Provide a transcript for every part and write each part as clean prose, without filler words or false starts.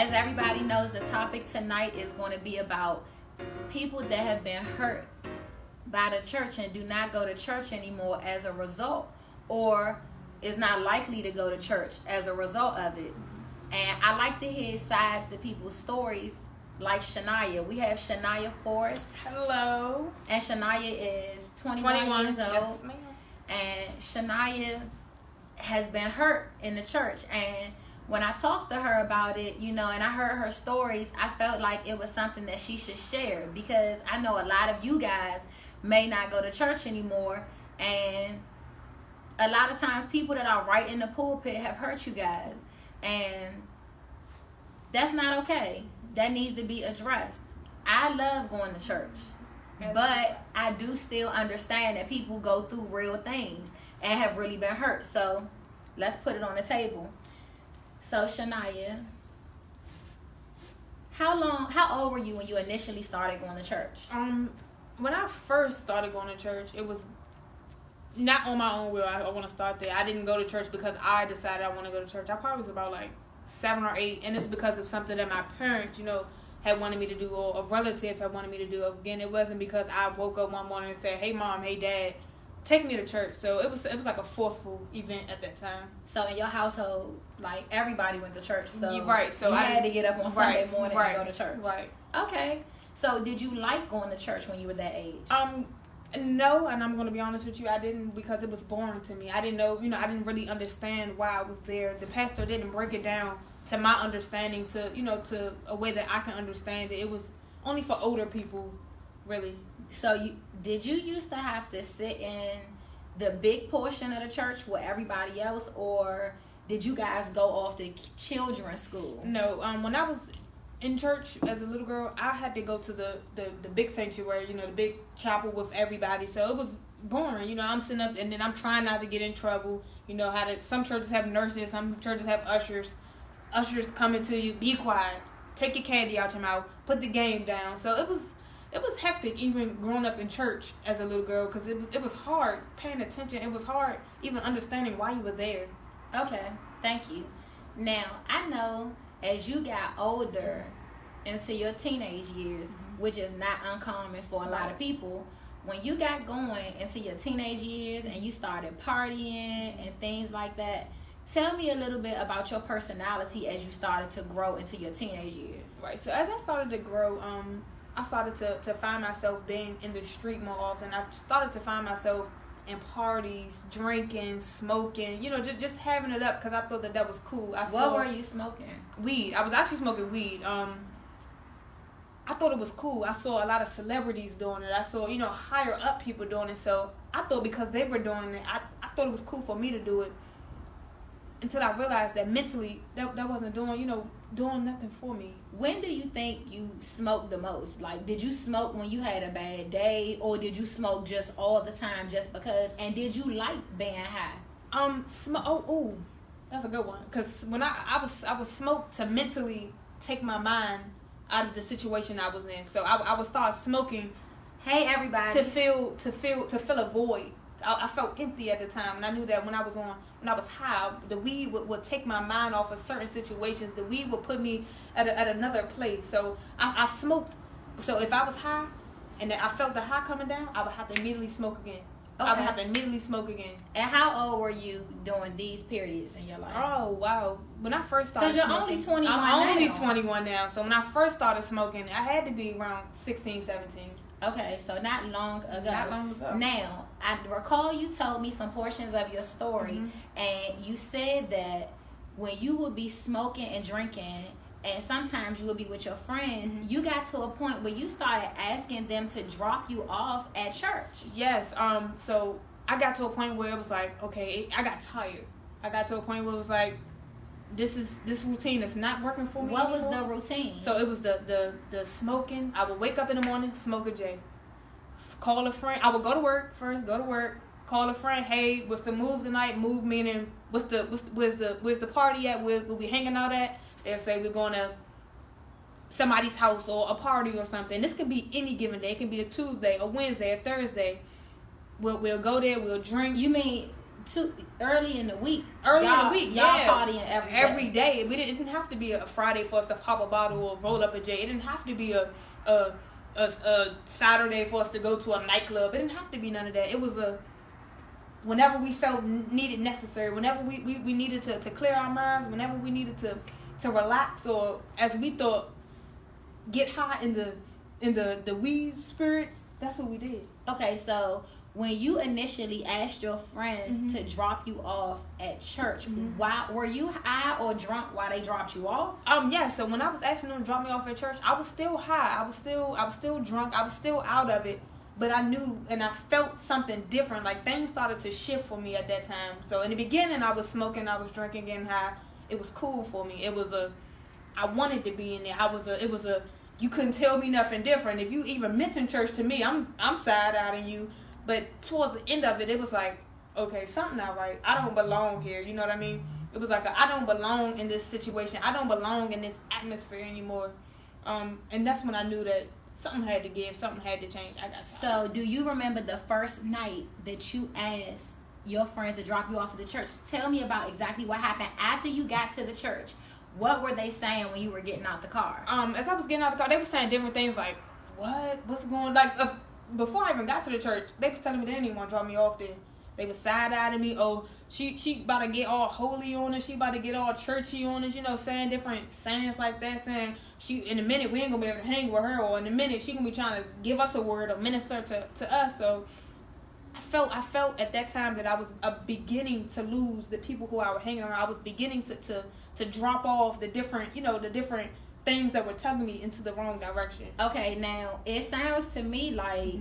as everybody knows, the topic tonight is going to be about people that have been hurt by the church and do not go to church anymore as a result, or is not likely to go to church as a result of it. And I like to hear sides to people's stories, like Shania. We have Shania Forrest. Hello. And Shania is 21 years old. Yes, ma'am. And Shania has been hurt in the church. And when I talked to her about it, and I heard her stories, I felt like it was something that she should share, because I know a lot of you guys may not go to church anymore, and a lot of times people that are right in the pulpit have hurt you guys, and that's not okay. That needs to be addressed. I love going to church, but I do still understand that people go through real things and have really been hurt. So let's put it on the table. So Shania, how old were you when you initially started going to church? When I first started going to church, it was not on my own will. I want to start there. I didn't go to church because I decided I want to go to church. I probably was about like 7 or 8, and it's because of something that my parents, had wanted me to do, or a relative had wanted me to do. Again, it wasn't because I woke up one morning and said, "Hey mom, hey dad, take me to church." So it was like a forceful event at that time. So in your household, like, everybody went to church, so right. So you I had to get up on Sunday morning and go to church. Right. Okay. So did you like going to church when you were that age? No, and I'm going to be honest with you, I didn't, because it was boring to me. I didn't know, I didn't really understand why I was there. The pastor didn't break it down to my understanding, to a way that I can understand it. It was only for older people, really. So did you used to have to sit in the big portion of the church with everybody else, or did you guys go off to children's school? No, when I was in church as a little girl, I had to go to the big sanctuary, the big chapel with everybody. So it was boring, I'm sitting up and then I'm trying not to get in trouble. Some churches have nurses, some churches have ushers. Ushers coming to you, be quiet, take your candy out your mouth, put the game down. So it was hectic even growing up in church as a little girl, because it was hard paying attention. It was hard even understanding why you were there. Okay, thank you. Now, I know as you got older into your teenage years, which is not uncommon for a lot of people, when you got going into your teenage years and you started partying and things like that, tell me a little bit about your personality as you started to grow into your teenage years. Right, so as I started to grow, I started to find myself being in the street more often. I started to find myself in parties, drinking, smoking, just having it up, because I thought that was cool. What were you smoking? Weed. I was actually smoking weed. I thought it was cool. I saw a lot of celebrities doing it. I saw, higher up people doing it. So I thought because they were doing it, I thought it was cool for me to do it. Until I realized that mentally, that wasn't doing nothing for me. When do you think you smoked the most? Like, did you smoke when you had a bad day, or did you smoke just all the time just because? And did you like being high? That's a good one. Because when I was smoked to mentally take my mind out of the situation I was in. So I would start smoking. Hey, everybody. To fill a void. I felt empty at the time, and I knew that when I was high, the weed would take my mind off of certain situations. The weed would put me at another place. So I smoked. So if I was high, and I felt the high coming down, I would have to immediately smoke again. Okay. I would have to immediately smoke again. And how old were you during these periods in your life? Oh, wow. When I first started smoking. Because you're only 21 now. I'm only 21 now. So when I first started smoking, I had to be around 16, 17. Okay, so not long ago. Not long ago. Now, I recall you told me some portions of your story, and you said that when you would be smoking and drinking, and sometimes you would be with your friends, you got to a point where you started asking them to drop you off at church. Yes. So I got to a point where it was like, okay, I got tired. I got to a point where it was like, this routine is not working for me. What anymore. was the routine? So it was the smoking. I would wake up in the morning, smoke a J. Call a friend. I would go to work first. Call a friend. Hey, what's the move tonight? Move meaning where's the party at? Where we hanging out at? They'll say we're going to somebody's house or a party or something. This could be any given day. It can be a Tuesday, a Wednesday, a Thursday. We'll go there. We'll drink. You mean early in the week. Y'all partying every day. We didn't have to be a Friday for us to pop a bottle or roll up a J. It didn't have to be a Saturday for us to go to a nightclub. It didn't have to be none of that. It was whenever we felt needed, necessary, whenever we needed to clear our minds, whenever we needed to relax, or as we thought, get high in the weed spirits. That's what we did. Okay, so when you initially asked your friends to drop you off at church, why were you high or drunk while they dropped you off? Yeah. So when I was asking them to drop me off at church, I was still high. I was still drunk. I was still out of it. But I knew and I felt something different. Like things started to shift for me at that time. So in the beginning, I was smoking, I was drinking, getting high. It was cool for me. I wanted to be in there. You couldn't tell me nothing different. If you even mentioned church to me, I'm side-eyeing you. But towards the end of it, it was like, okay, something not right. I don't belong here. You know what I mean? It was like I don't belong in this situation. I don't belong in this atmosphere anymore. And that's when I knew that something had to give. Something had to change. So do you remember the first night that you asked your friends to drop you off at the church? Tell me about exactly what happened after you got to the church. What were they saying when you were getting out the car? As I was getting out the car, they were saying different things like, what's going on? Before I even got to the church, they was telling me they didn't even want to drop me off there. They was side-eyeing me. Oh, she about to get all holy on us. She about to get all churchy on us. You know, saying different sayings like that. Saying in a minute we ain't gonna be able to hang with her, or in a minute she gonna be trying to give us a word or minister to us. So I felt at that time that I was beginning to lose the people who I was hanging around. I was beginning to drop off the different things that were tugging me into the wrong direction. Okay, now it sounds to me like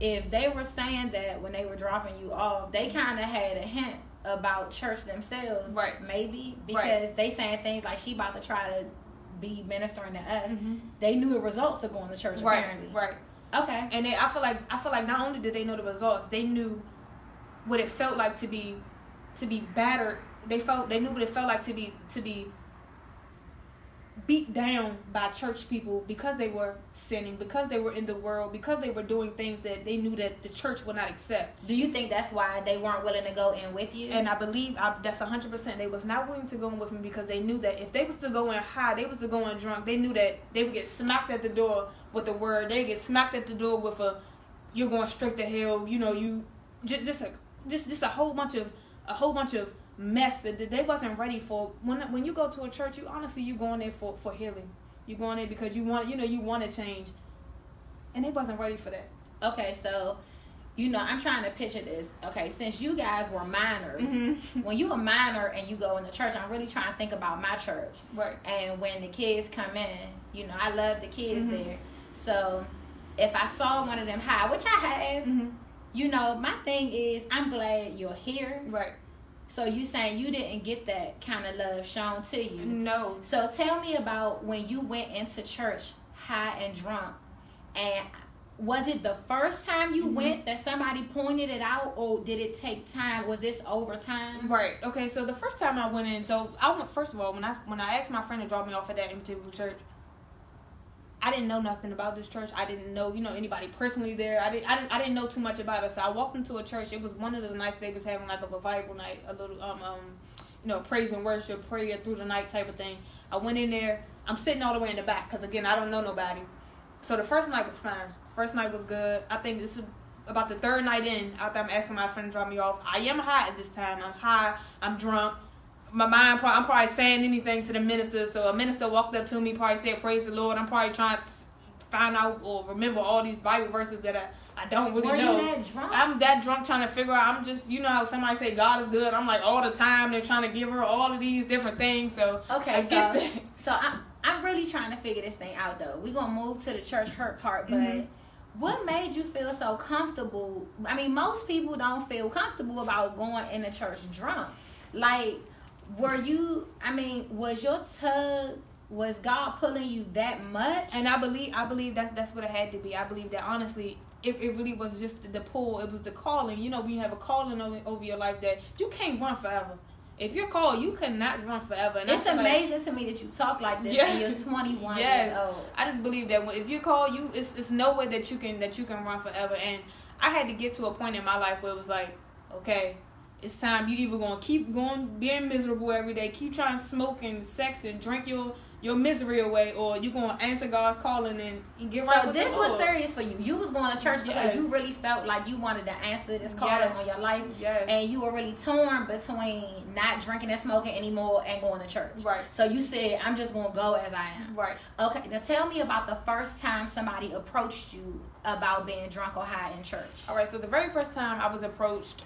if they were saying that when they were dropping you off, they kind of had a hint about church themselves, right? Maybe because they saying things like she about to try to be ministering to us. They knew the results of going to church, apparently. Right. Okay. And I feel like not only did they know the results, they knew what it felt like to be battered. They knew what it felt like to be beat down by church people because they were sinning, because they were in the world, because they were doing things that they knew that the church would not accept. Do you think that's why they weren't willing to go in with you? And I believe that's 100%. They was not willing to go in with me because they knew that if they was to go in high, they was to go in drunk, they knew that they would get smacked at the door with the word. They get smacked at the door with you're going straight to hell. You know, you just a whole bunch of mess that they wasn't ready for. When you go to a church, you going there for healing. You going there because you want to change, and they wasn't ready for that. Okay, so I'm trying to picture this. Okay, since you guys were minors, when you a minor and you go in the church, I'm really trying to think about my church. Right. And when the kids come in, I love the kids there. So if I saw one of them high, which I have, my thing is I'm glad you're here. Right. So you saying you didn't get that kind of love shown to you? No. So tell me about when you went into church high and drunk, and was it the first time you went that somebody pointed it out, or did it take time? Was this over time? Right. Okay. So the first time I went in, first of all, when I asked my friend to drop me off at that particular church, I didn't know nothing about this church. I didn't know, anybody personally there. I didn't know too much about it. So I walked into a church. It was one of the nights they was having like a revival night, a little praise and worship, prayer through the night type of thing. I went in there. I'm sitting all the way in the back because again I don't know nobody. So the first night was fine. First night was good. I think this is about the third night in. After I'm asking my friend to drop me off, I am high at this time. I'm high. I'm drunk. My mind, I'm probably saying anything to the minister. So a minister walked up to me, probably said, "Praise the Lord." I'm probably trying to find out or remember all these Bible verses that I don't really know. Were you that drunk? I'm that drunk trying to figure out. I'm just, how somebody say God is good. I'm like all the time they're trying to give her all of these different things. So okay, I get that. So I'm really trying to figure this thing out though. We're gonna move to the church hurt part, but what made you feel so comfortable? I mean, most people don't feel comfortable about going in the church drunk. Like, was your tug, was God pulling you that much? And I believe that's what it had to be. I believe that honestly, if it really was just the pull, it was the calling. When you have a calling over your life that you can't run forever. If you're called, you cannot run forever. And it's amazing to me that you talk like this and you're 21 years old. I just believe that if you're called, it's no way that you can run forever. And I had to get to a point in my life where it was like, okay, it's time you either gonna keep going being miserable every day, keep trying to smoke and sex and drink your misery away, or you gonna answer God's calling and get right with the Lord. So this was serious for you. You was going to church because you really felt like you wanted to answer this calling on your life, and you were really torn between not drinking and smoking anymore and going to church. Right. So you said, I'm just gonna go as I am. Right. Okay. Now tell me about the first time somebody approached you about being drunk or high in church. All right. So the very first time I was approached,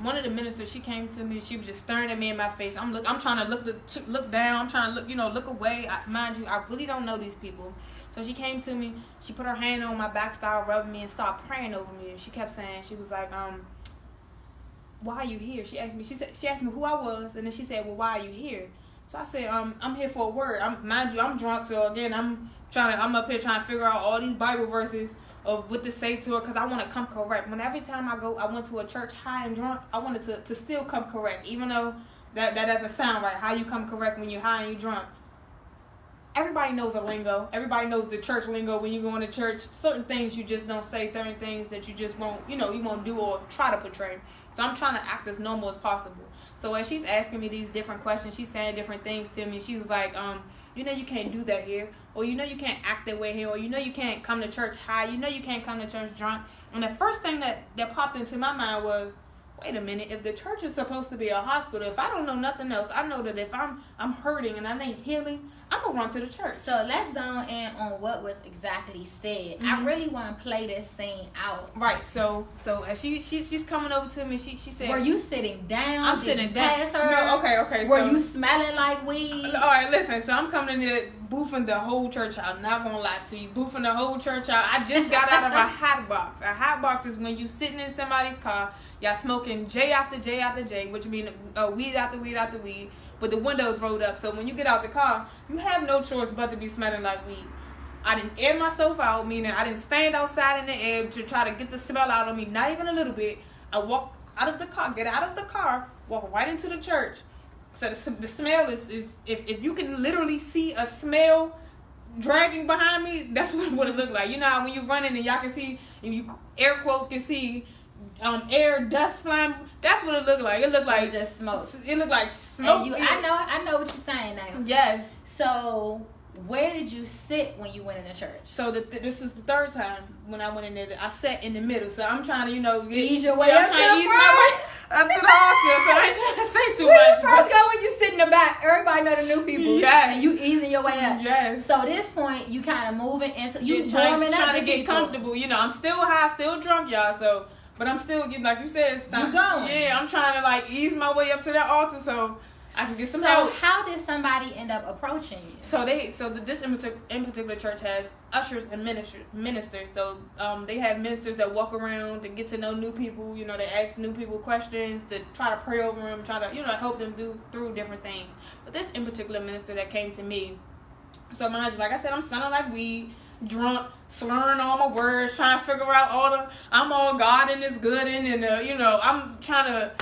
one of the ministers, she came to me. She was just staring at me in my face. I'm trying to look down. I'm trying to look away. Mind you, I really don't know these people. So she came to me. She put her hand on my back, started rubbing me, and started praying over me. And she kept saying, she was like, why are you here? She asked me. She asked me who I was, and then she said, well, why are you here? So I said, I'm here for a word. Mind you, I'm drunk. So again, I'm up here trying to figure out all these Bible verses of what to say to her, because I want to come correct. When every time I went to a church high and drunk, I wanted to still come correct, even though that doesn't sound right. How you come correct when you're high and you're drunk? Everybody knows the lingo. Everybody knows the church lingo. When you go into church, certain things you just don't say, certain things that you just won't, you won't do or try to portray. So I'm trying to act as normal as possible. So as she's asking me these different questions, she's saying different things to me. She was like, you can't do that here, or you can't act that way here, or you can't come to church high, you can't come to church drunk. And the first thing that popped into my mind was, wait a minute, if the church is supposed to be a hospital, if I don't know nothing else, I know that if I'm hurting and I need healing, I'm going to run to the church. So let's zone in on what was exactly said. I really want to play this scene out. Right. So as she's coming over to me, she said, were you sitting down? I'm sitting down. Pass her? No, okay. Were you smelling like weed? All right, listen. So I'm coming in there boofing the whole church out. Not going to lie to you. Boofing the whole church out. I just got out of a hot box. A hot box is when you sitting in somebody's car, y'all smoking J after J after J, which means weed after weed after weed, with the windows rolled up. So when you get out the car, you have no choice but to be smelling like weed. I didn't air myself out, meaning I didn't stand outside in the air to try to get the smell out of me, not even a little bit. I walk out of the car, get out of the car, walk right into the church. So the smell is if you can literally see a smell dragging behind me, that's what it looked like. You know how when you're running and y'all can see, and you air quote can see air, dust flying. That's what it looked like. It looked like just smoke. It looked like smoke. I know what you're saying now. Yes. So where did you sit when you went into church? So this is the third time when I went in there. I sat in the middle. So I'm trying to ease your way up to the up to the altar. So I ain't trying to say too much. First go when you sit in the back. Everybody know the new people. Yes. And you easing your way up. Yes. So at this point you kind of moving into you trying up to get people. comfortable. I'm still high, still drunk, y'all. So. But I'm still getting, like you said, you going. Yeah, I'm trying to ease my way up to that altar so I can get some help. So how did somebody end up approaching you? This in particular church has ushers and ministers. So they have ministers that walk around to get to know new people. They ask new people questions to try to pray over them, try to help them through different things. But this in particular minister that came to me, so mind you, like I said, I'm smelling like weed, drunk, slurring all my words, trying to figure out I'm all God and is good and I'm trying to,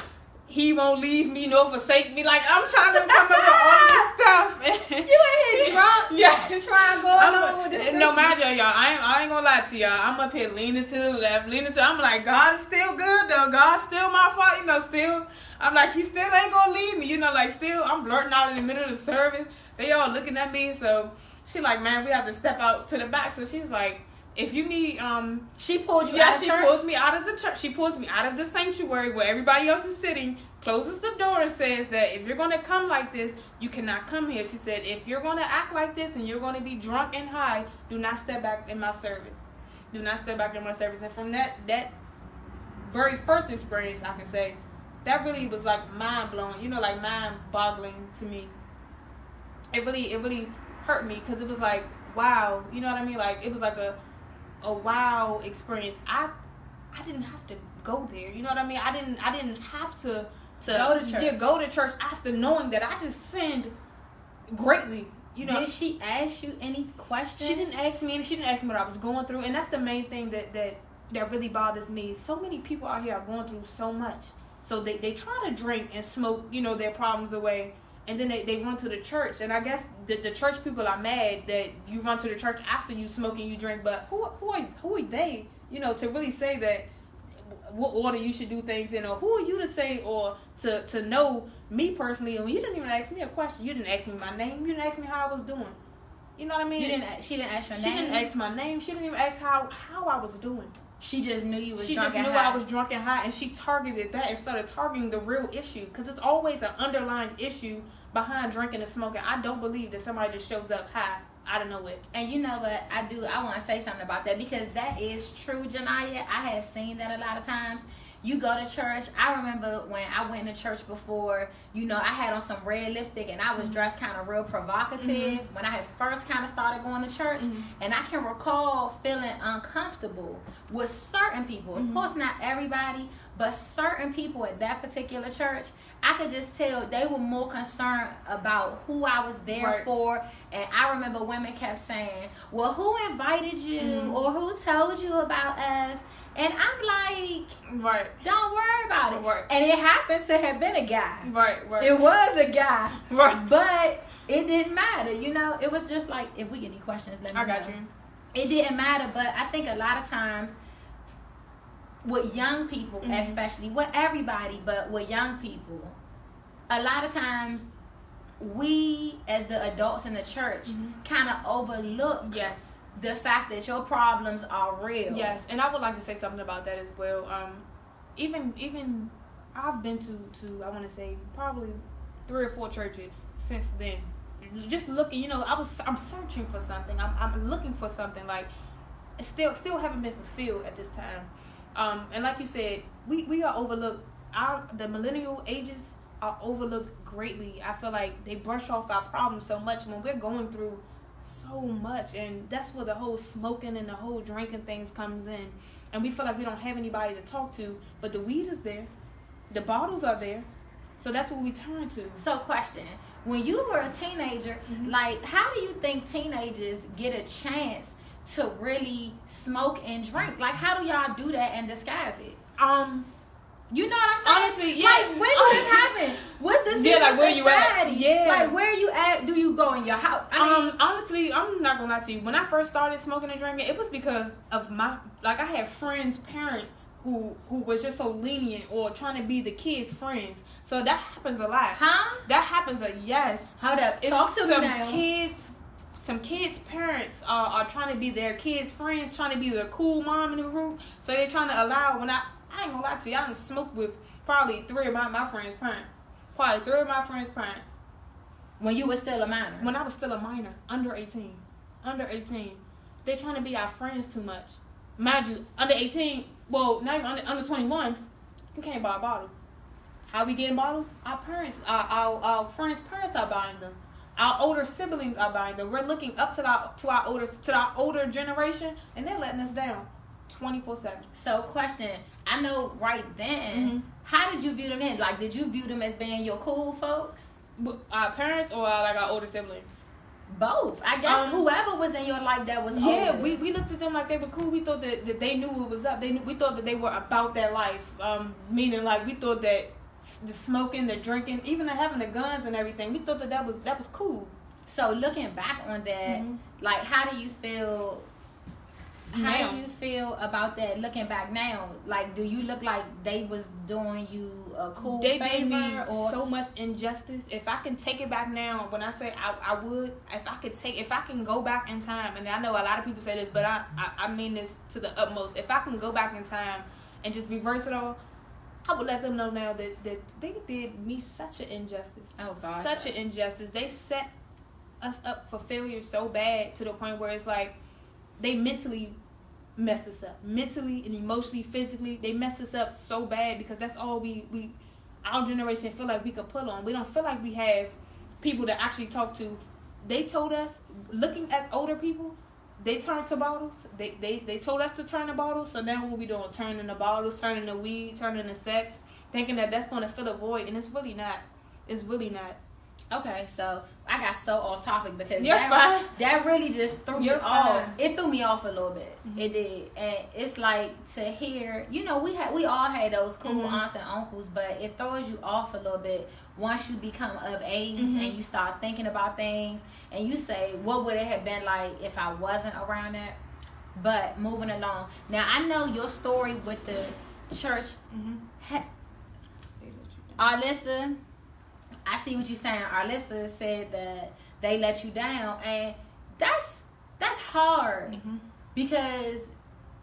he won't leave me nor forsake me. Like I'm trying to come up with all this stuff. You ain't drunk. Yeah, trying to go along with this. No matter y'all, I ain't gonna lie to y'all. I'm up here leaning to the left, I'm like, God is still good though. God's still my fault, still. I'm like, he still ain't gonna leave me, still. I'm blurting out in the middle of the service. They all looking at me, so. She like, man, we have to step out to the back. So she's like, if you need, she pulled you out of church? Yeah, she pulls me out of the church. She pulls me out of the sanctuary where everybody else is sitting, closes the door and says that if you're going to come like this, you cannot come here. She said, if you're going to act like this and you're going to be drunk and high, do not step back in my service. Do not step back in my service. And from that very first experience, I can say, that really was like mind-blowing, mind-boggling to me. It really hurt me because it was like, wow, you know what I mean? Like it was like a wow experience. I didn't have to go there, you know what I mean? I didn't have to go to church. Yeah, go to church after knowing that I just sinned greatly. Did she ask you any questions? She didn't ask me, and she didn't ask me what I was going through, and that's the main thing that really bothers me. So many people out here are going through so much, so they try to drink and smoke, their problems away. And then they run to the church. And I guess the church people are mad that you run to the church after you smoke and you drink. But who are they, to really say that what order you should do things in, or who are you to say or to know me personally. And you didn't even ask me a question. You didn't ask me my name. You didn't ask me how I was doing. You know what I mean? She didn't ask your name. She didn't ask my name. She didn't even ask how I was doing. She just knew you was She drunk just and knew high. I was drunk and high, and she targeted that and started targeting the real issue, because it's always an underlying issue behind drinking and smoking. I don't believe that somebody just shows up high out of nowhere. And you know what, I want to say something about that, because that is true, Janiyah. I have seen that a lot of times. You go to church. I remember when I went to church before, you know, I had on some red lipstick and I was dressed kind of real provocative when I had first kind of started going to church. And I can recall feeling uncomfortable with certain people. Of course, not everybody, but certain people at that particular church. I could just tell they were more concerned about who I was there for. And I remember women kept saying, well, who invited you or who told you about us? And I'm like, don't worry about it. And it happened to have been a guy. It was a guy. But it didn't matter, you know. It was just like, if we get any questions, let me know. I got you. It didn't matter, but I think a lot of times with young people, especially, with everybody, but with young people, a lot of times we, as the adults in the church, kind of overlook the fact that your problems are real. Yes, and I would like to say something about that as well. Even I've been to I want to say probably 3 or 4 churches since then. Just looking, you know, I'm searching for something. I'm looking for something, like still haven't been fulfilled at this time. And like you said, we are overlooked. The millennial ages are overlooked greatly. I feel like they brush off our problems so much when we're going through so much, and that's where the whole smoking and the whole drinking things comes in, and we feel like we don't have anybody to talk to, but the weed is there, the bottles are there, so that's what we turn to. So question, when you were a teenager, like, how do you think teenagers get a chance to really smoke and drink? Like, how do y'all do that and disguise it? You know what I'm saying? Honestly, yeah. Like, when did this happen? What's the secret like, where society? you at? Yeah. Like, where you at? Do you go in your house? I mean, honestly, I'm not gonna lie to you. When I first started smoking and drinking, it was because of I had friends' parents who was just so lenient or trying to be the kids' friends. So that happens a lot. Huh? That happens yes. Hold up. Talk to me now. Some kids' parents are trying to be their kids' friends, trying to be the cool mom in the group. So they're trying to allow, I ain't gonna lie to you, I done smoked with probably 3 of my friends' parents. Probably 3 of my friends' parents. When you were still a minor? When I was still a minor, under 18. Under 18. They're trying to be our friends too much. Mind you, under 18, well, not even under 21, you can't buy a bottle. How we getting bottles? Our parents, our friends' parents are buying them. Our older siblings are buying them. We're looking up to our older generation, and they're letting us down 24/7. So, question. I know right then, how did you view them then? Like, did you view them as being your cool folks? Our parents or like our older siblings? Both. I guess whoever was in your life that was older. we looked at them like they were cool. We thought that they knew what was up. We thought that they were about their life. Meaning, like, we thought that the smoking, the drinking, even the having the guns and everything, we thought that was cool. So, looking back on that, like, how do you feel... How do you feel about that looking back now? Like, do you look like they was doing you a cool favor? They did me so much injustice. If I can take it back now, when I say I would, if I can go back in time, and I know a lot of people say this, but I mean this to the utmost. If I can go back in time and just reverse it all, I would let them know now that they did me such an injustice. Oh, gosh. Such an injustice. They set us up for failure so bad to the point where it's like they mentally messed us up. Mentally and emotionally, physically, they messed us up so bad because that's all we our generation feel like we could pull on. We don't feel like we have people to actually talk to. They told us, looking at older people, they turned to bottles. They told us to turn to bottles. So now what we doing? Turning to bottles, turning to weed, turning to sex, thinking that that's going to fill a void, and it's really not. It's really not. Okay, so I got so off topic because You're fine. That really just threw me You're off. fine. It threw me off a little bit. It did, and it's like to hear. You know, we all had those cool aunts and uncles, but it throws you off a little bit once you become of age and you start thinking about things, and you say, "What would it have been like if I wasn't around that?" But moving along, now I know your story with the church. Mm-hmm. Arlissa, I see what you're saying. Arlissa said that they let you down, and that's hard because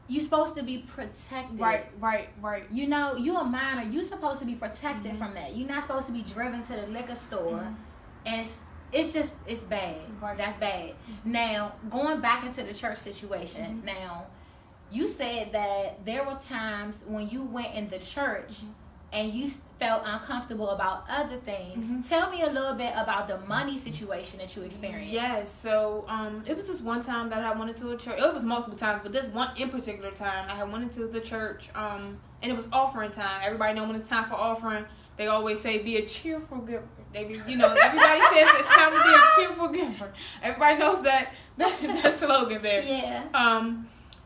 you're supposed to be protected. Right. You know, you a minor. You're supposed to be protected from that. You're not supposed to be driven to the liquor store, and it's bad. Right. That's bad. Now, going back into the church situation. Now, you said that there were times when you went in the church and you felt uncomfortable about other things. Tell me a little bit about the money situation that you experienced. Yes, so it was just one time that I went into a church. It was multiple times, but this one in particular time, I had went into the church, and it was offering time. Everybody know when it's time for offering, they always say, be a cheerful giver. You know, everybody says it's time to be a cheerful giver. Everybody knows that slogan there. Yeah.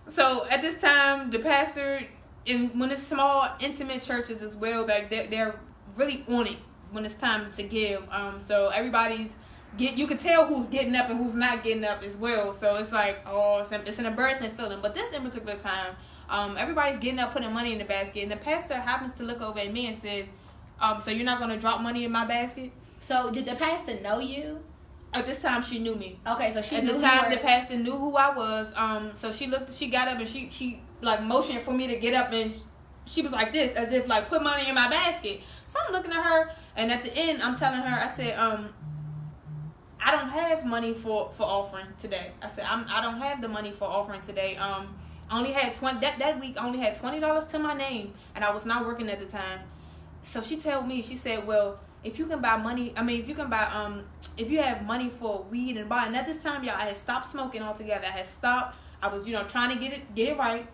So at this time, the pastor, and when it's small, intimate churches as well, like they're really on it when it's time to give. So everybody's you can tell who's getting up and who's not getting up as well. So it's like, it's an embarrassing feeling. But this in particular time, everybody's getting up, putting money in the basket, and the pastor happens to look over at me and says, so you're not going to drop money in my basket? So did the pastor know you? At this time, she knew me. Okay, so she at knew the time the pastor knew who I was. So she got up and she like motioned for me to get up, and she was like this, as if like put money in my basket. So I'm looking at her, and at the end I'm telling her, I said, I don't have money for offering today. I said I don't have the money for offering today. I only had that week. I only had $20 to my name, and I was not working at the time. So she told me, she said, well, if you have money for weed and buying. And at this time, y'all, I had stopped smoking altogether. I had stopped. I was, trying to get it right.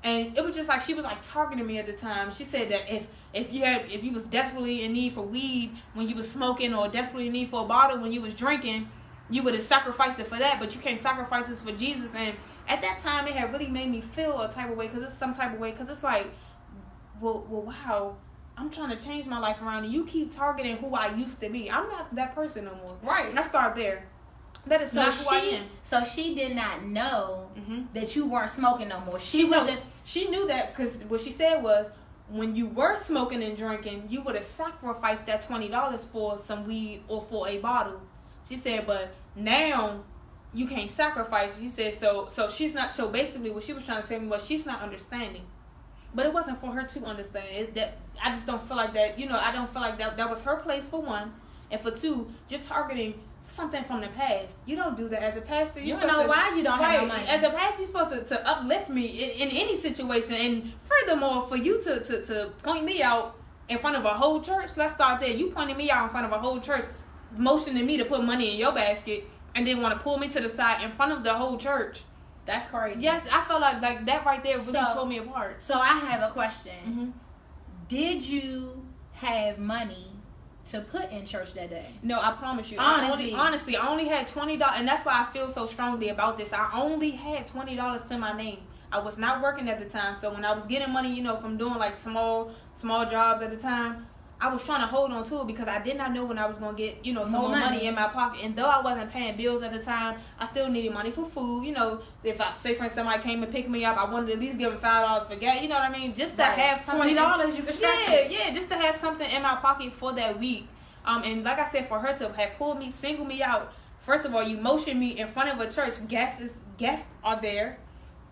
And it was just like, she was like targeting me at the time. She said that if you was desperately in need for weed when you was smoking, or desperately in need for a bottle when you was drinking, you would have sacrificed it for that, but you can't sacrifice this for Jesus. And at that time, it had really made me feel a type of way, because it's like, well, wow, I'm trying to change my life around, and you keep targeting who I used to be. I'm not that person no more. Right. And I start there. That is not who I am. So she did not know that you weren't smoking no more. She knew that, because what she said was, when you were smoking and drinking, you would have sacrificed that $20 for some weed or for a bottle. She said, but now you can't sacrifice. She said, so she's not. So basically, what she was trying to tell me was, she's not understanding. But it wasn't for her to understand. I just don't feel like that. I don't feel like that was her place, for one, and for two, just targeting something from the past. You don't do that as a pastor. You don't know why you don't have no money. As a pastor, you're supposed to uplift me in any situation, and furthermore, for you to point me out in front of a whole church. Let's start there. You pointed me out in front of a whole church, motioning me to put money in your basket, and then want to pull me to the side in front of the whole church. That's crazy. Yes, I felt like that right there really tore me apart. So I have a question. Did you have money to put in church that day? No, I promise you. Honestly, I only had $20, and that's why I feel so strongly about this. I only had $20 to my name. I was not working at the time, so when I was getting money, from doing like small jobs at the time, I was trying to hold on to it, because I did not know when I was going to get, some more money in my pocket. And though I wasn't paying bills at the time, I still needed money for food. If I, say for instance, somebody came and picked me up, I wanted to at least give them $5 for gas. You know what I mean? Just to have something. $20 you could stretch it. Yeah, just to have something in my pocket for that week. And like I said, for her to have pulled me, singled me out, first of all, you motioned me in front of a church. Guests are there.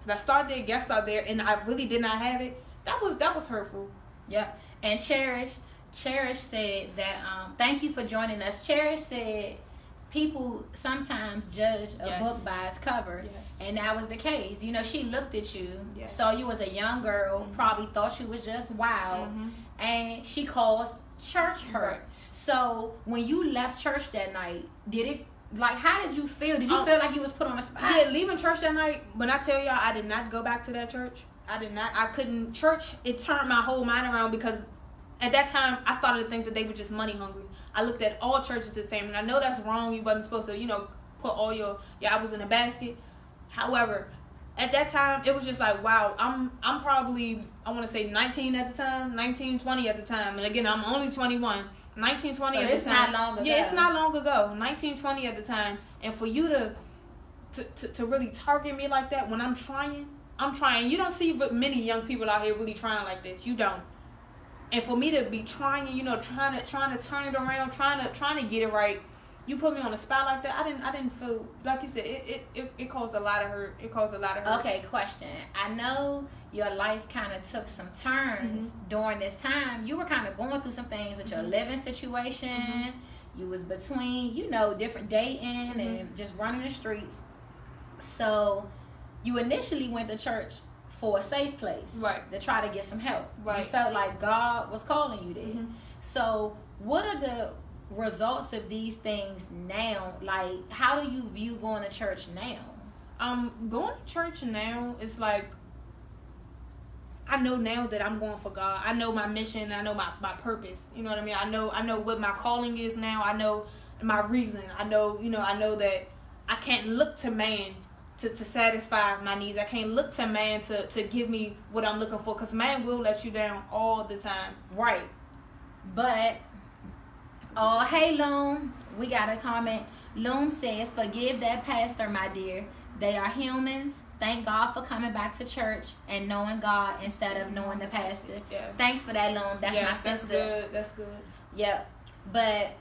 I started there, guests are there, and I really did not have it. That was hurtful. Yeah. And Cherish said that, thank you for joining us. Cherish said people sometimes judge a book by its cover. Yes. And that was the case. She looked at you, yes. saw you as a young girl, probably thought you was just wild, and she caused church hurt. Right. So when you left church that night, how did you feel? Did you feel like you was put on a spot? Yeah, leaving church that night, when I tell y'all, I did not go back to that church. I did not. I couldn't. Church, it turned my whole mind around, because at that time, I started to think that they were just money hungry. I looked at all churches the same, and I know that's wrong. You wasn't supposed to, put all your apples in a basket. However, at that time, it was just like, wow, I'm probably, I want to say 19 at the time, 19, 20 at the time. And again, I'm only 21. 19, 20 so at the time. it's not long ago. Yeah, it's not long ago. 19, 20 at the time. And for you to really target me like that when I'm trying I'm trying. You don't see many young people out here really trying like this. You don't. And for me to be trying, trying to turn it around, trying to get it right, you put me on the spot like that. I didn't feel like you said. It caused a lot of hurt. It caused a lot of hurt. Okay, question. I know your life kind of took some turns during this time. You were kind of going through some things with your living situation. You was between, different dating and just running the streets. So you initially went to church for a safe place, right? To try to get some help, right? You felt like God was calling you there. So what are the results of these things now? Like, how do you view going to church now? Going to church now is like, I know now that I'm going for God. I know my mission. I know my purpose. You know what I mean? I know what my calling is now. I know my reason. I know that I can't look to man to satisfy my needs. I can't look to man to give me what I'm looking for, because man will let you down all the time. Right. But, hey, Loom. We got a comment. Loom said, forgive that pastor, my dear. They are humans. Thank God for coming back to church and knowing God instead of knowing the pastor. Yes. Thanks for that, Loom. That's my sister. That's good. Yep. But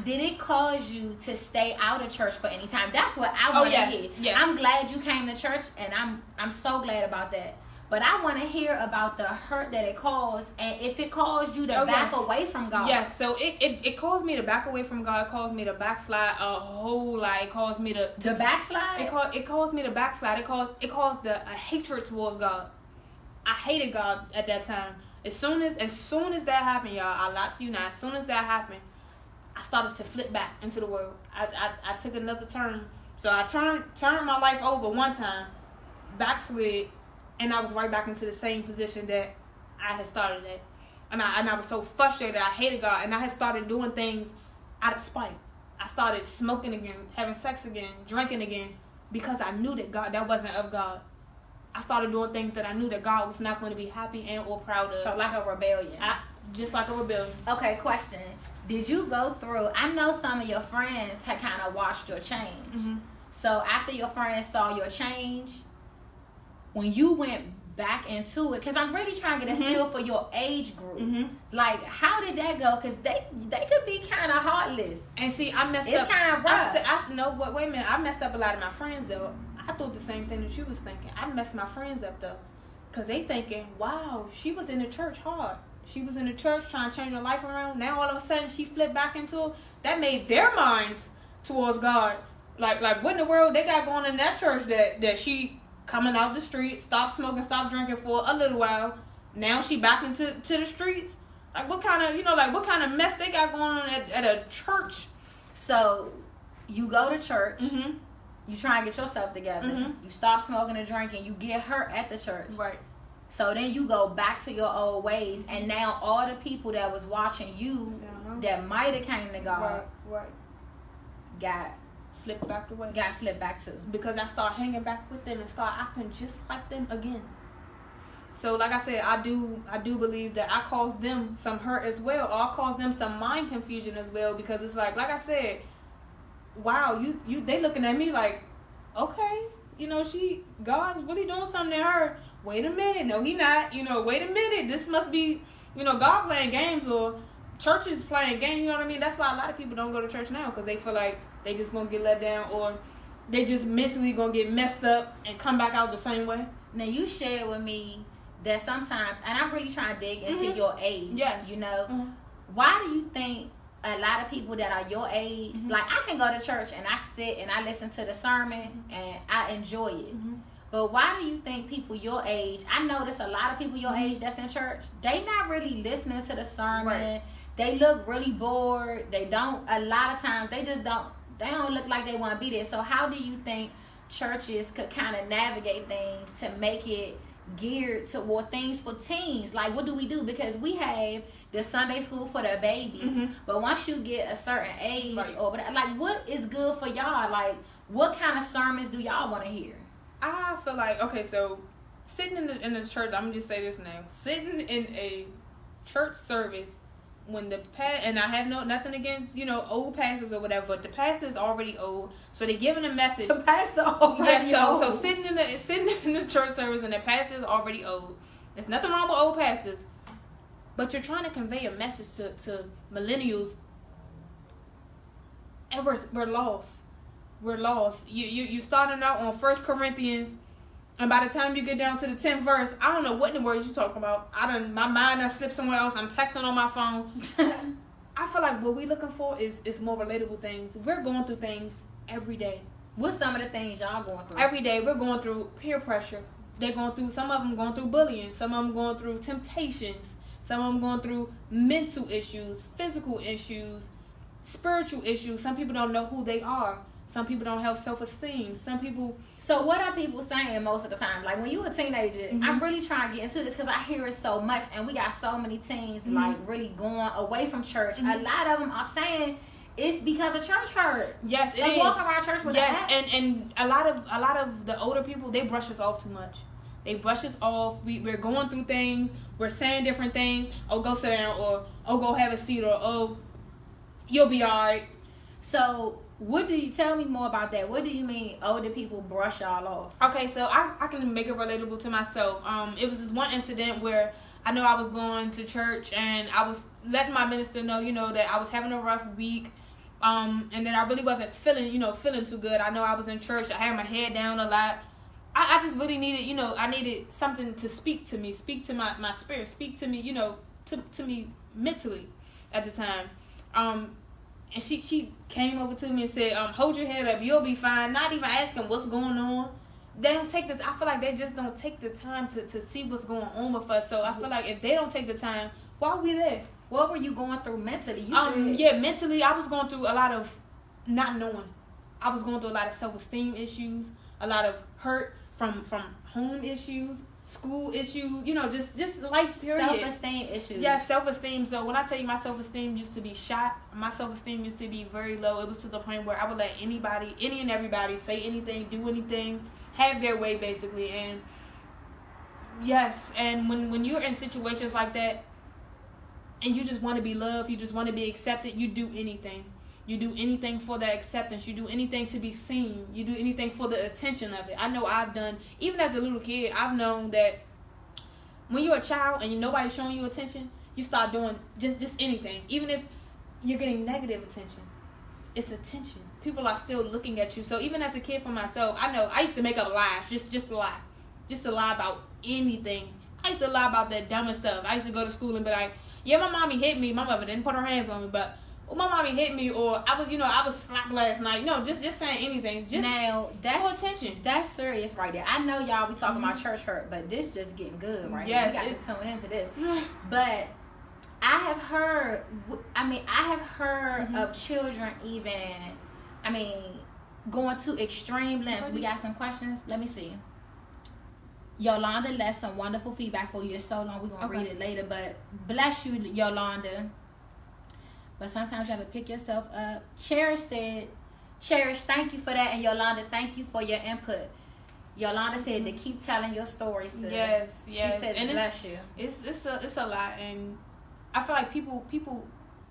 did it cause you to stay out of church for any time? That's what I want to hear. Yes. I'm glad you came to church, and I'm so glad about that. But I want to hear about the hurt that it caused, and if it caused you to back away from God. Yes, so it caused me to back away from God. It caused me to backslide a whole lot. It caused me to backslide? It caused me to backslide. It caused a hatred towards God. I hated God at that time. As soon as that happened, y'all, I lied to you now. As soon as that happened, I started to flip back into the world. I took another turn. So I turned my life over one time, backslid, and I was right back into the same position that I had started at. And I was so frustrated. I hated God, and I had started doing things out of spite. I started smoking again, having sex again, drinking again, because I knew that wasn't of God. I started doing things that I knew that God was not going to be happy and or proud of. So like a rebellion. Just like a rebellion. Okay, question. Did you go through, I know some of your friends had kind of watched your change. So after your friends saw your change, when you went back into it, because I'm really trying to get a feel for your age group. Like, how did that go? Because they could be kind of heartless. And see, I messed up. It's kind of rough. Wait a minute. I messed up a lot of my friends, though. I thought the same thing that you was thinking. I messed my friends up, though. Because they thinking, wow, she was in the church hard. She was in the church trying to change her life around. Now, all of a sudden, she flipped back into it. That made their minds towards God. Like what in the world they got going in that church that she coming out the street, stopped smoking, stopped drinking for a little while. Now she back into the streets. Like, what kind of mess they got going on at a church? So, you go to church. You try and get yourself together. You stop smoking and drinking. You get hurt at the church. Right. So then you go back to your old ways, and now all the people that was watching you that might have came to God, got flipped back away. Got flipped back too. Because I start hanging back with them and start acting just like them again. So like I said, I do believe that I caused them some hurt as well, or I caused them some mind confusion as well, because it's like I said, wow, they looking at me like, okay, God's really doing something to her. Wait a minute, no, he not. Wait a minute, this must be, God playing games, or churches playing games. You know what I mean? That's why a lot of people don't go to church now, because they feel like they just gonna get let down, or they just mentally gonna get messed up and come back out the same way. Now you shared with me that sometimes, and I'm really trying to dig into your age. Yes. Why do you think a lot of people that are your age, like I can go to church and I sit and I listen to the sermon and I enjoy it. But why do you think people your age, I notice a lot of people your age that's in church, they not really listening to the sermon. Right. They look really bored. They don't, a lot of times, they don't look like they want to be there. So how do you think churches could kind of navigate things to make it geared toward things for teens? Like, what do we do? Because we have the Sunday school for the babies, but once you get a certain age, or like, what is good for y'all? Like, what kind of sermons do y'all want to hear? I feel like, okay, so sitting in the church, I'm gonna just say this now. Sitting in a church service and I have nothing against, old pastors or whatever, but the pastor is already old, so they're giving a message. The pastor already old. So sitting in the church service and the pastor is already old. There's nothing wrong with old pastors, but you're trying to convey a message to millennials, and we're lost. We're lost. You starting out on 1 Corinthians. And by the time you get down to the 10th verse, I don't know what in the words you talking about. My mind done slipped somewhere else. I'm texting on my phone. I feel like what we looking for is more relatable things. We're going through things every day. What's some of the things y'all going through? Every day we're going through peer pressure. Some of them going through bullying. Some of them going through temptations. Some of them going through mental issues, physical issues, spiritual issues. Some people don't know who they are. Some people don't have self-esteem. Some people... So what are people saying most of the time? Like when you a teenager, I'm really trying to get into this because I hear it so much, and we got so many teens like really going away from church. A lot of them are saying it's because of church hurt. Yes, they walk around church with and a lot of the older people, they brush us off too much. They brush us off. We're going through things. We're saying different things. Oh, go sit down, or oh, go have a seat, or oh, you'll be alright. So. What do you tell me more about that? What do you mean older people brush y'all off? Okay, so I can make it relatable to myself. It was this one incident where I know I was going to church and I was letting my minister know, that I was having a rough week. And then I really wasn't feeling too good. I know I was in church. I had my head down a lot. I just really needed, I needed something to speak to me, speak to my spirit, speak to me, to me mentally at the time. And she came over to me and said, hold your head up, you'll be fine. Not even asking what's going on. They don't take I feel like they just don't take the time to see what's going on with us. So I feel like if they don't take the time, why are we there? What were you going through mentally? Mentally, I was going through a lot of not knowing. I was going through a lot of self-esteem issues, a lot of hurt from home issues, school issues, just life period. Self-esteem issues. Yeah, self-esteem. So when I tell you my self-esteem used to be shot, my self-esteem used to be very low. It was to the point where I would let any and everybody say anything, do anything, have their way basically. And yes, and when you're in situations like that and you just want to be loved, you just want to be accepted, you do anything. You do anything for that acceptance. You do anything to be seen. You do anything for the attention of it. I know I've done, even as a little kid, I've known that when you're a child and nobody's showing you attention, you start doing just anything. Even if you're getting negative attention, it's attention. People are still looking at you. So even as a kid for myself, I know I used to make up lies, just to lie. Just to lie about anything. I used to lie about that dumbest stuff. I used to go to school and be like, yeah, my mommy hit me. My mother didn't put her hands on me, but my mommy hit me, or I was slapped last night. Just saying anything. Just now that's for attention. That's serious right there. I know y'all be talking about church hurt, but this just getting good right here. We got to tune into this. But I have heard of children going to extreme lengths. We got some questions. Let me see. Yolanda left some wonderful feedback for you. It's so long. We're going to read it later, but bless you, Yolanda. But sometimes you have to pick yourself up. Cherish, thank you for that. And Yolanda, thank you for your input. Yolanda said to keep telling your stories, sis. Yes. She said and bless you. It's a lot. And I feel like people,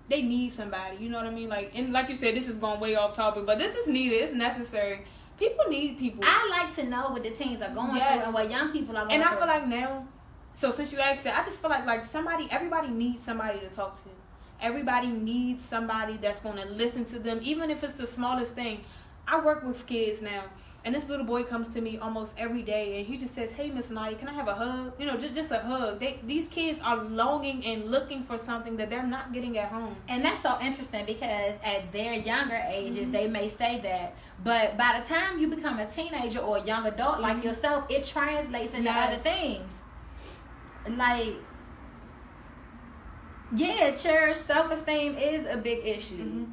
they need somebody. You know what I mean? And like you said, this is going way off topic, but this is needed. It's necessary. People need people. I like to know what the teens are going through and what young people are going through. And I feel like now, so since you asked that, I just feel like everybody needs somebody to talk to. Everybody needs somebody that's going to listen to them, even if it's the smallest thing. I work with kids now, and this little boy comes to me almost every day, and he just says, hey, Miss Naya, can I have a hug? Just a hug. These kids are longing and looking for something that they're not getting at home. And that's so interesting because at their younger ages, they may say that. But by the time you become a teenager or a young adult like yourself, it translates into other things. Yeah, cherish self-esteem is a big issue.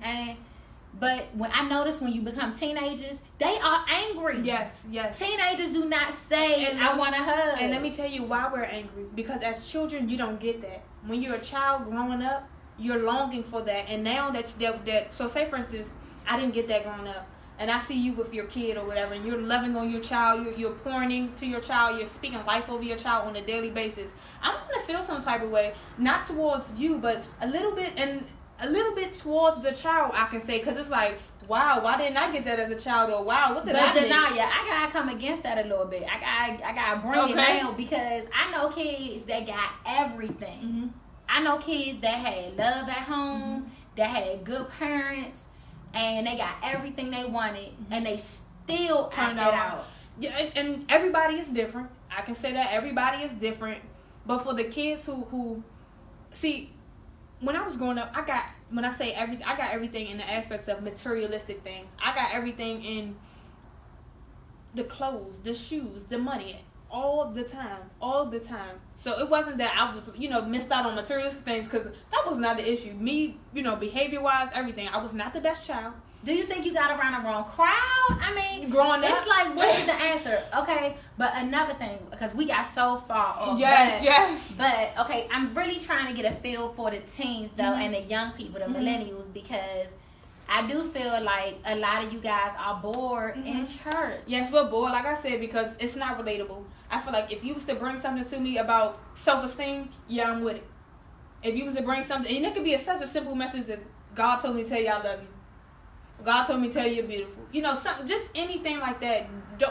But when I notice when you become teenagers, they are angry. Yes. Teenagers do not say, I want a hug. And let me tell you why we're angry. Because as children, you don't get that. When you're a child growing up, you're longing for that. And now that so say for instance, I didn't get that growing up. and I see you with your kid or whatever, and you're loving on your child, you're pouring into your child, you're speaking life over your child on a daily basis, I'm gonna feel some type of way, not towards you, but a little bit towards the child, I can say, because it's like, wow, why didn't I get that as a child? Or wow, what did I miss? But Janaya, I gotta come against that a little bit. I gotta bring it down, because I know kids that got everything. Mm-hmm. I know kids that had love at home, that had good parents, and they got everything they wanted, and they still turned out. Yeah, and everybody is different. I can say that everybody is different. But for the kids who see, when I was growing up, I got everything in the aspects of materialistic things. I got everything in the clothes, the shoes, the money, all the time. So it wasn't that I was, missed out on materialistic things, because that was not the issue. Me, behavior-wise, everything. I was not the best child. Do you think you got around the wrong crowd? I mean, growing up, it's like, what is the answer? Okay, but another thing, because we got so far off. Yes. But, okay, I'm really trying to get a feel for the teens, though, and the young people, the millennials, because I do feel like a lot of you guys are bored in church. Yes, we're bored, like I said, because it's not relatable. I feel like if you was to bring something to me about self-esteem, yeah, I'm with it. If you was to bring something, and it could be such a simple message that God told me to tell you I love you. God told me to tell you you're beautiful. Something, just anything like that.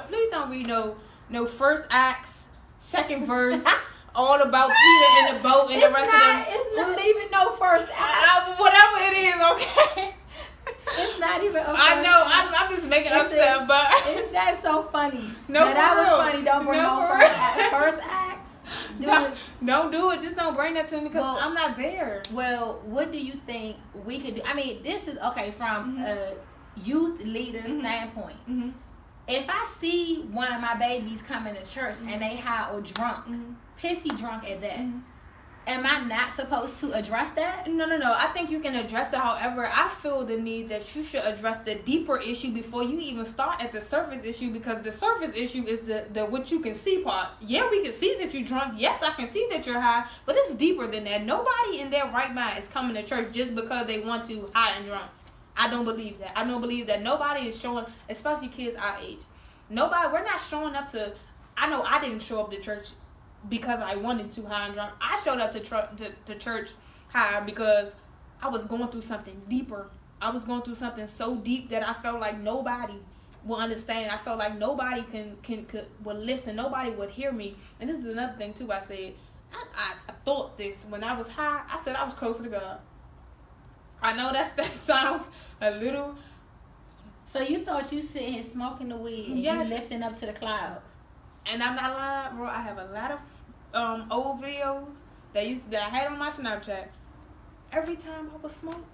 Please don't read no first acts, second verse, all about Peter in the boat and the rest of them. It's not even no first act. Whatever it is, okay. It's not even. I know. I'm just making up stuff, but that's so funny. No, that was funny. Don't bring no first acts. Don't do it. Just don't bring that to me, because I'm not there. Well, what do you think we could do? I mean, this is okay from a youth leader standpoint. Mm-hmm. If I see one of my babies coming to church and they high or drunk, pissy drunk at that, am I not supposed to address that? No. I think you can address it. However, I feel the need that you should address the deeper issue before you even start at the surface issue, because the surface issue is the what you can see part. Yeah, we can see that you're drunk. Yes, I can see that you're high, but it's deeper than that. Nobody in their right mind is coming to church just because they want to high and drunk. I don't believe that. I don't believe that nobody is showing, especially kids our age. We're not showing up to, I know I didn't show up to church because I wanted to high and drunk. I showed up to church high because I was going through something deeper. I was going through something so deep that I felt like nobody will understand. I felt like nobody would listen. Nobody would hear me. And this is another thing too. I said, I thought this when I was high. I said I was closer to God. I know that sounds a little. So you thought you sitting here smoking the weed and you lifting up to the clouds? And I'm not lying, bro. I have a lot of old videos that I had on my Snapchat. Every time I would smoke,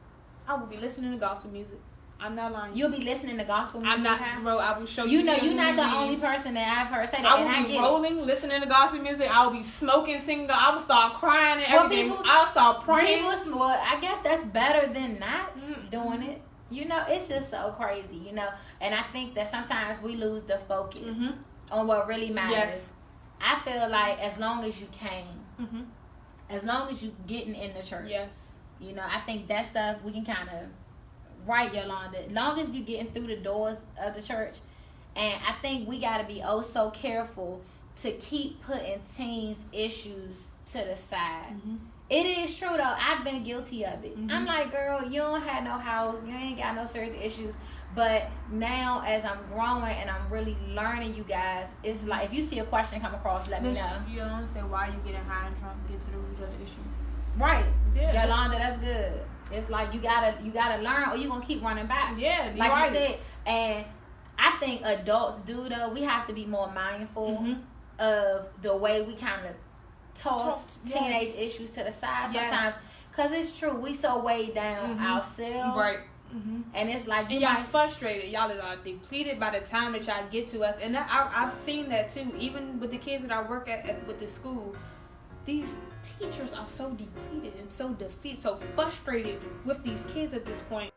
I would be listening to gospel music. I'm not lying. You'll be listening to gospel music. I'm not, bro. I will show you. You're not the only person that I've heard say that. I will be rolling, listening to gospel music. I will be smoking, singing. I will start crying and everything. I'll start praying. I guess that's better than not doing it. It's just so crazy, And I think that sometimes we lose the focus on what really matters. Yes. I feel like as long as you came, as long as you getting in the church, I think that stuff we can kind of right, Yolanda. As long as you getting through the doors of the church, and I think we got to be so careful to keep putting teens' issues to the side. It is true, though. I've been guilty of it. I'm like, girl, you don't have no house. You ain't got no serious issues. But now, as I'm growing and I'm really learning, you guys, it's like, if you see a question come across, let me know. You don't understand why you getting high and drunk, get to the root of the issue. Right. Yeah. Yolanda, that's good. It's like you gotta learn, or you gonna keep running back. Yeah, like you said. And I think adults do, though. We have to be more mindful of the way we kind of toss teenage issues to the side sometimes, because it's true, we so weighed down ourselves, right? And it's like y'all frustrated, y'all are depleted by the time that y'all get to us. And I've seen that too, even with the kids that I work at with the school. These teachers are so depleted and so defeated, so frustrated with these kids at this point.